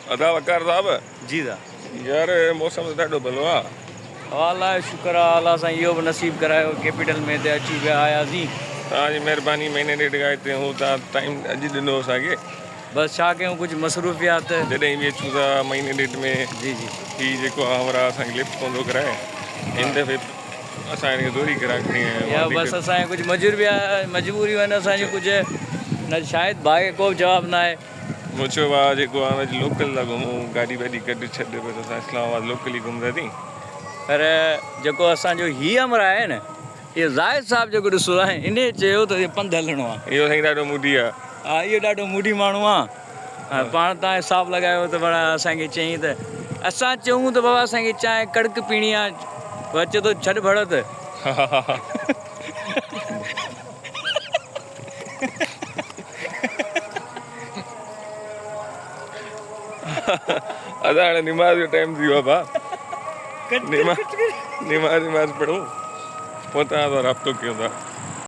अदा वकार साहब जी दा यार मौसम तो ॾाढो भलो आहे। अल्लाह जो शुक्र आहे, अल्लाह सां इहो बि नसीब करायो कैपिटल में ते अची विया आयासीं। तव्हांजी महिरबानी। महीने ॾेढ खां हिते हूं तव्हां टाइम अॼु ॾिनो असांखे। बसि छा कयूं, कुझु मसरूफ़ियात। जॾहिं बि अचूं था महीने ॾेढ में जी जी हीउ जेको आहे हमरा असांखे लिफ्ट पवंदो कराए। हिन दफ़े असांखे दोरी ग्राहक खणी आया या बसि असांजे कुझु मजबूरियूं आहिनि असांजूं कुझु न, शायदि भाई को बि जवाबु न आहे। मुछो आहे जेको आहे हुनजी लोकल था घुमूं, गाॾी वाॾी गॾु छॾ, बसि असां इस्लामाबाद लोकल ई घुमंदासीं। पर जेको असांजो हीअ अमर आहे न, इहो ज़ाहिद साहिबु जेको ॾिसो आहे इन चयो त इहो पंधु हलिणो आहे। इहो साईं ॾाढो मूडी आहे। हा, इहो ॾाढो मूडी माण्हू आहे। पाण तव्हां हिसाबु लॻायो त बड़ा असांखे चयईं त असां चयूं त बाबा असांखे चांहि कड़क पीणी आहे, पोइ अचे थो छॾ भड़त। अदा हाणे निमाज़ जो टाइम थी वियो आहे भाउ। निमाज़ पढ़ूं पोइ तव्हां सां राब्तो कयूं था।